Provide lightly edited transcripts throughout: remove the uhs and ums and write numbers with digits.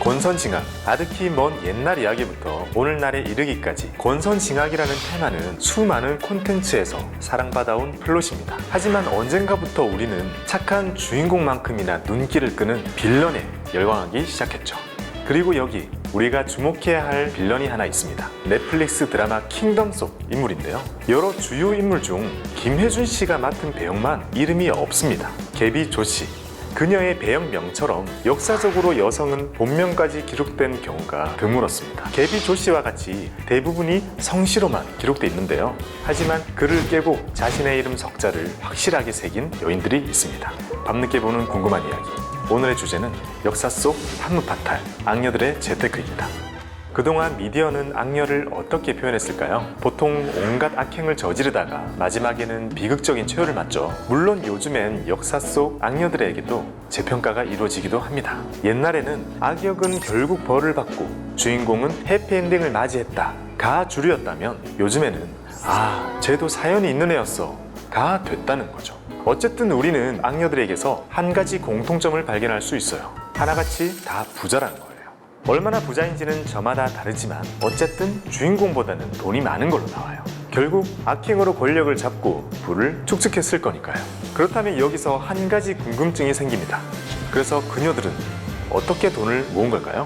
권선징악, 아득히 먼 옛날 이야기부터 오늘날에 이르기까지 권선징악이라는 테마는 수많은 콘텐츠에서 사랑받아온 플롯입니다. 하지만 언젠가부터 우리는 착한 주인공만큼이나 눈길을 끄는 빌런에 열광하기 시작했죠. 그리고 여기 우리가 주목해야 할 빌런이 하나 있습니다. 넷플릭스 드라마 킹덤 속 인물인데요. 여러 주요 인물 중 김혜준 씨가 맡은 배역만 이름이 없습니다. 개비 조 씨. 그녀의 배역명처럼 역사적으로 여성은 본명까지 기록된 경우가 드물었습니다. 개비 조 씨와 같이 대부분이 성씨로만 기록돼 있는데요. 하지만 그를 깨고 자신의 이름 석자를 확실하게 새긴 여인들이 있습니다. 밤늦게 보는 궁금한 이야기. 오늘의 주제는 역사 속 한무파탈, 악녀들의 재테크입니다. 그동안 미디어는 악녀를 어떻게 표현했을까요? 보통 온갖 악행을 저지르다가 마지막에는 비극적인 최후를 맞죠. 물론 요즘엔 역사 속 악녀들에게도 재평가가 이루어지기도 합니다. 옛날에는 악역은 결국 벌을 받고 주인공은 해피엔딩을 맞이했다가 주류였다면 요즘에는 쟤도 사연이 있는 애였어 가 됐다는 거죠. 어쨌든 우리는 악녀들에게서 한 가지 공통점을 발견할 수 있어요. 하나같이 다 부자라는 거예요. 얼마나 부자인지는 저마다 다르지만 어쨌든 주인공보다는 돈이 많은 걸로 나와요. 결국 악행으로 권력을 잡고 부를 축적했을 거니까요. 그렇다면 여기서 한 가지 궁금증이 생깁니다. 그래서 그녀들은 어떻게 돈을 모은 걸까요?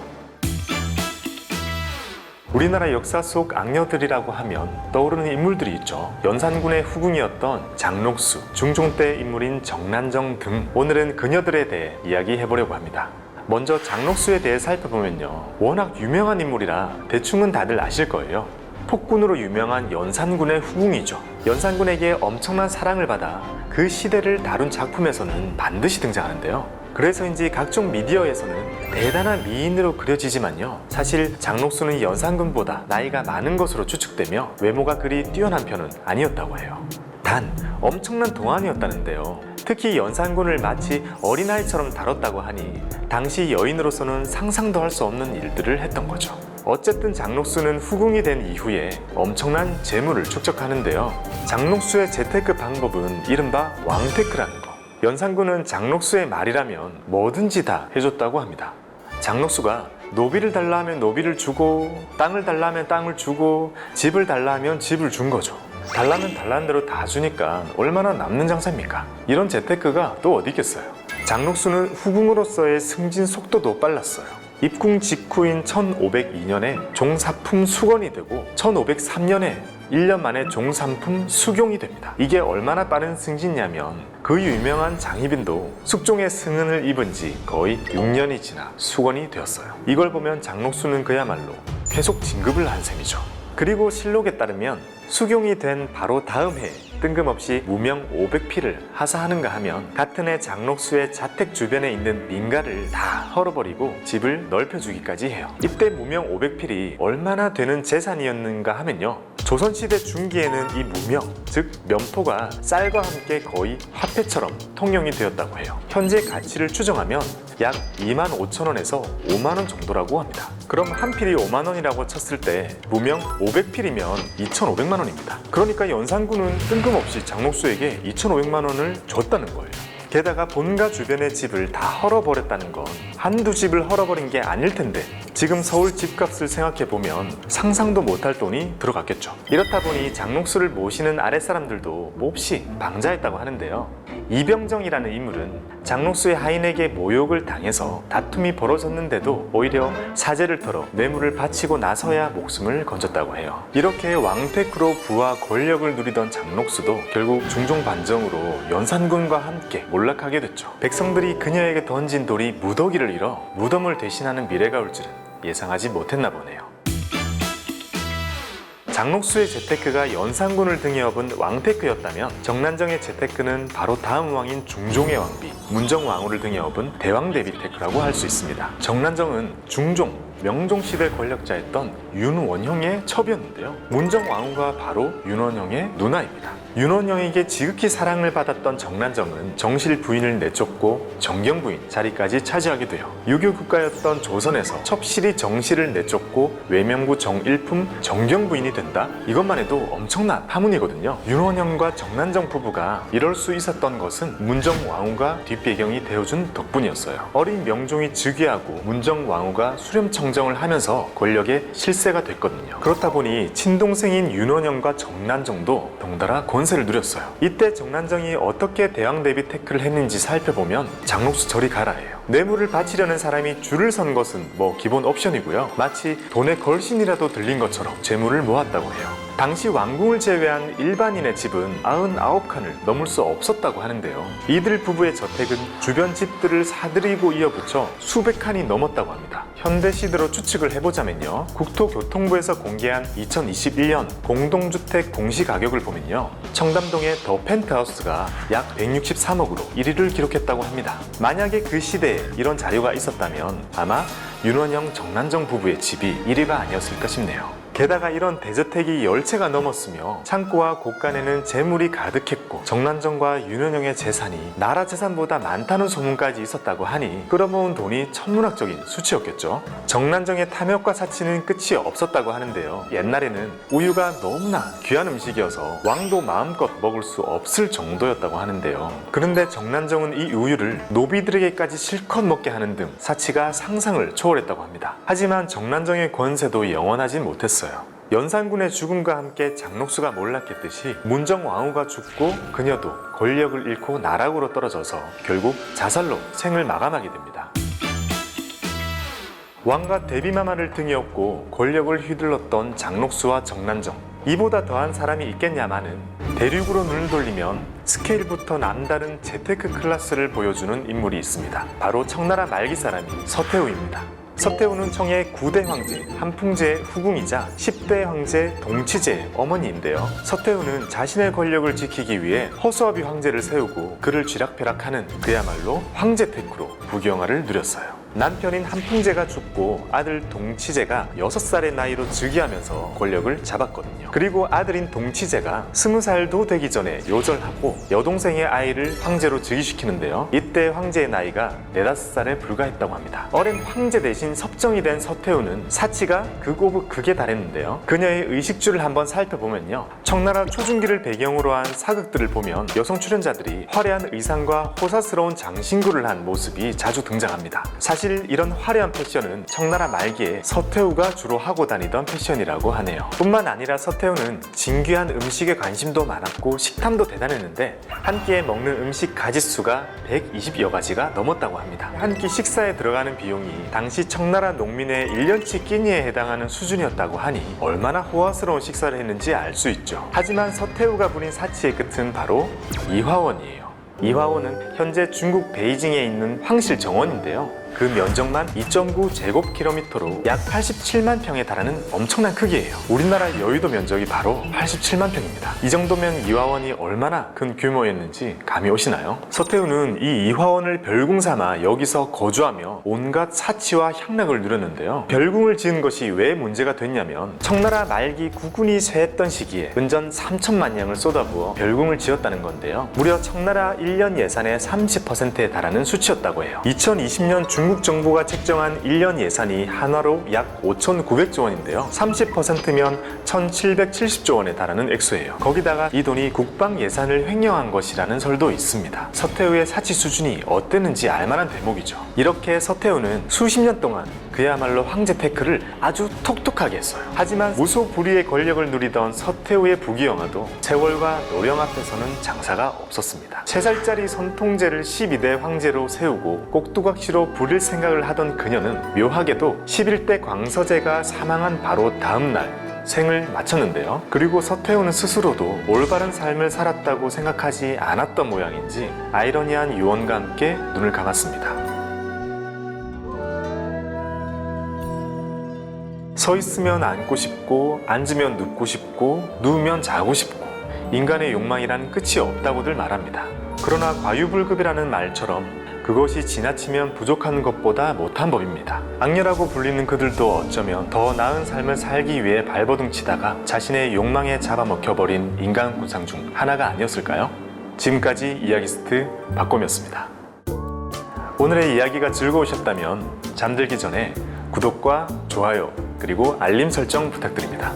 우리나라 역사 속 악녀들이라고 하면 떠오르는 인물들이 있죠. 연산군의 후궁이었던 장록수, 중종 때 인물인 정난정 등 오늘은 그녀들에 대해 이야기해보려고 합니다. 먼저 장록수에 대해 살펴보면요. 워낙 유명한 인물이라 대충은 다들 아실 거예요. 폭군으로 유명한 연산군의 후궁이죠. 연산군에게 엄청난 사랑을 받아 그 시대를 다룬 작품에서는 반드시 등장하는데요. 그래서인지 각종 미디어에서는 대단한 미인으로 그려지지만요. 사실 장록수는 연산군보다 나이가 많은 것으로 추측되며 외모가 그리 뛰어난 편은 아니었다고 해요. 단 엄청난 동안이었다는데요. 특히 연산군을 마치 어린아이처럼 다뤘다고 하니 당시 여인으로서는 상상도 할 수 없는 일들을 했던 거죠. 어쨌든 장록수는 후궁이 된 이후에 엄청난 재물을 축적하는데요. 장록수의 재테크 방법은 이른바 왕테크라는 거. 연산군은 장록수의 말이라면 뭐든지 다 해줬다고 합니다. 장록수가 노비를 달라 하면 노비를 주고, 땅을 달라 하면 땅을 주고, 집을 달라 하면 집을 준 거죠. 달라면 달라는 대로 다 주니까 얼마나 남는 장사입니까? 이런 재테크가 또 어디 있겠어요. 장록수는 후궁으로서의 승진 속도도 빨랐어요. 입궁 직후인 1502년에 종사품 수건이 되고 1503년에 1년 만에 종삼품 수경이 됩니다. 이게 얼마나 빠른 승진이냐면 그 유명한 장희빈도 숙종의 승은을 입은 지 거의 6년이 지나 수건이 되었어요. 이걸 보면 장록수는 그야말로 계속 진급을 한 셈이죠. 그리고 실록에 따르면 수경이 된 바로 다음 해에 뜬금없이 무명 500필을 하사하는가 하면 같은 해 장록수의 자택 주변에 있는 민가를 다 헐어버리고 집을 넓혀주기까지 해요. 이때 무명 500필이 얼마나 되는 재산이었는가 하면요. 조선시대 중기에는 이 무명, 즉 면포가 쌀과 함께 거의 화폐처럼 통용이 되었다고 해요. 현재 가치를 추정하면 약 25,000원에서 5만원 정도라고 합니다. 그럼 한 필이 5만원이라고 쳤을 때 무명 500필이면 2,500만원입니다. 그러니까 연산군은 뜬금없이 장록수에게 2,500만원을 줬다는 거예요. 게다가 본가 주변의 집을 다 헐어버렸다는 건 한두 집을 헐어버린 게 아닐 텐데 지금 서울 집값을 생각해보면 상상도 못할 돈이 들어갔겠죠. 이렇다 보니 장록수를 모시는 아랫사람들도 몹시 방자했다고 하는데요. 이병정이라는 인물은 장록수의 하인에게 모욕을 당해서 다툼이 벌어졌는데도 오히려 사제를 털어 뇌물을 바치고 나서야 목숨을 건졌다고 해요. 이렇게 왕테크로 부와 권력을 누리던 장록수도 결국 중종 반정으로 연산군과 함께 몰락하게 됐죠. 백성들이 그녀에게 던진 돌이 무더기를 잃어 무덤을 대신하는 미래가 올 줄은 예상하지 못했나 보네요. 장록수의 재테크가 연산군을 등에 업은 왕테크였다면 정난정의 재테크는 바로 다음 왕인 중종의 왕비 문정왕후를 등에 업은 대왕대비테크라고 할 수 있습니다. 정난정은 중종, 명종시대 권력자였던 윤원형의 첩이었는데요. 문정왕후가 바로 윤원형의 누나입니다. 윤원영에게 지극히 사랑을 받았던 정난정은 정실 부인을 내쫓고 정경 부인 자리까지 차지하게 돼요. 유교 국가였던 조선에서 첩실이 정실을 내쫓고 외명부 정일품 정경 부인이 된다? 이것만 해도 엄청난 파문이거든요. 윤원영과 정난정 부부가 이럴 수 있었던 것은 문정왕후가 뒷배경이 되어준 덕분이었어요. 어린 명종이 즉위하고 문정왕후가 수렴청정을 하면서 권력의 실세가 됐거든요. 그렇다 보니 친동생인 윤원영과 정난정도 덩달아 권세를 누렸어요. 이때 정난정이 어떻게 대왕 대비 태클을 했는지 살펴보면 장록수 저리 가라예요. 뇌물을 바치려는 사람이 줄을 선 것은 뭐 기본 옵션이고요. 마치 돈의 걸신이라도 들린 것처럼 재물을 모았다고 해요. 당시 왕궁을 제외한 일반인의 집은 99칸을 넘을 수 없었다고 하는데요. 이들 부부의 저택은 주변 집들을 사들이고 이어붙여 수백 칸이 넘었다고 합니다. 현대 시대로 추측을 해보자면요. 국토교통부에서 공개한 2021년 공동주택 공시가격을 보면요. 청담동의 더 펜트하우스가 약 163억으로 1위를 기록했다고 합니다. 만약에 그 시대에 이런 자료가 있었다면 아마 윤원영, 정난정 부부의 집이 1위가 아니었을까 싶네요. 게다가 이런 대저택이 10채가 넘었으며 창고와 곳간에는 재물이 가득했고 정난정과 윤원영의 재산이 나라 재산보다 많다는 소문까지 있었다고 하니 끌어모은 돈이 천문학적인 수치였겠죠. 정난정의 탐욕과 사치는 끝이 없었다고 하는데요. 옛날에는 우유가 너무나 귀한 음식이어서 왕도 마음껏 먹을 수 없을 정도였다고 하는데요. 그런데 정난정은 이 우유를 노비들에게까지 실컷 먹게 하는 등 사치가 상상을 초월했다고 합니다. 하지만 정난정의 권세도 영원하진 못했어요. 연산군의 죽음과 함께 장록수가 몰락했듯이 문정왕후가 죽고 그녀도 권력을 잃고 나락으로 떨어져서 결국 자살로 생을 마감하게 됩니다. 왕과 대비마마를 등에 업고 권력을 휘둘렀던 장록수와 정난정, 이보다 더한 사람이 있겠냐마는 대륙으로 눈을 돌리면 스케일부터 남다른 재테크 클래스를 보여주는 인물이 있습니다. 바로 청나라 말기 사람인 서태후입니다. 서태후는 청의 9대 황제 한풍제의 후궁이자 10대 황제 동치제의 어머니인데요. 서태후는 자신의 권력을 지키기 위해 허수아비 황제를 세우고 그를 쥐락펴락하는 그야말로 황제 테크로 부귀영화를 누렸어요. 남편인 한풍제가 죽고 아들 동치제가 6살의 나이로 즉위하면서 권력을 잡았거든요. 그리고 아들인 동치제가 20살도 되기 전에 요절하고 여동생의 아이를 황제로 즉위시키는데요. 이때 황제의 나이가 4~5살에 불과했다고 합니다. 어린 황제 대신 섭정이 된 서태후는 사치가 극 오브 극에 달했는데요. 그녀의 의식주를 한번 살펴보면요. 청나라 초중기를 배경으로 한 사극들을 보면 여성 출연자들이 화려한 의상과 호사스러운 장신구를 한 모습이 자주 등장합니다. 사실 이런 화려한 패션은 청나라 말기에 서태후가 주로 하고 다니던 패션이라고 하네요. 뿐만 아니라 서태후는 진귀한 음식에 관심도 많았고 식탐도 대단했는데 한 끼에 먹는 음식 가짓수가 120여 가지가 넘었다고 합니다. 한 끼 식사에 들어가는 비용이 당시 청나라 농민의 1년치 끼니에 해당하는 수준이었다고 하니 얼마나 호화스러운 식사를 했는지 알 수 있죠. 하지만 서태후가 부린 사치의 끝은 바로 이화원이에요. 이화원은 현재 중국 베이징에 있는 황실 정원인데요. 그 면적만 2.9제곱킬로미터로 약 87만 평에 달하는 엄청난 크기예요. 우리나라 여의도 면적이 바로 87만 평입니다. 이 정도면 이화원이 얼마나 큰 규모였는지 감이 오시나요? 서태후는 이 이화원을 별궁 삼아 여기서 거주하며 온갖 사치와 향락을 누렸는데요. 별궁을 지은 것이 왜 문제가 됐냐면 청나라 말기 국군이 쇠했던 시기에 은전 3천만 양을 쏟아부어 별궁을 지었다는 건데요. 무려 청나라 1년 예산의 30%에 달하는 수치였다고 해요. 2020년 중국 정부가 책정한 1년 예산이 한화로 약 5,900조 원인데요. 30%면 1,770조 원에 달하는 액수예요. 거기다가 이 돈이 국방 예산을 횡령한 것이라는 설도 있습니다. 서태후의 사치 수준이 어땠는지 알만한 대목이죠. 이렇게 서태후는 수십 년 동안 그야말로 황제 테크를 아주 톡톡하게 했어요. 하지만 무소불위의 권력을 누리던 서태후의 부귀영화도 세월과 노령 앞에서는 장사가 없었습니다. 3살짜리 선통제를 12대 황제로 세우고 꼭두각시로 부릴 생각을 하던 그녀는 묘하게도 11대 광서제가 사망한 바로 다음날 생을 마쳤는데요. 그리고 서태후는 스스로도 올바른 삶을 살았다고 생각하지 않았던 모양인지 아이러니한 유언과 함께 눈을 감았습니다. 서 있으면 앉고 싶고 앉으면 눕고 싶고 누우면 자고 싶고 인간의 욕망이란 끝이 없다고들 말합니다. 그러나 과유불급이라는 말처럼 그것이 지나치면 부족한 것보다 못한 법입니다. 악녀라고 불리는 그들도 어쩌면 더 나은 삶을 살기 위해 발버둥치다가 자신의 욕망에 잡아먹혀버린 인간 군상 중 하나가 아니었을까요? 지금까지 이야기스트 박곰이었습니다. 오늘의 이야기가 즐거우셨다면 잠들기 전에 구독과 좋아요 그리고 알림 설정 부탁드립니다.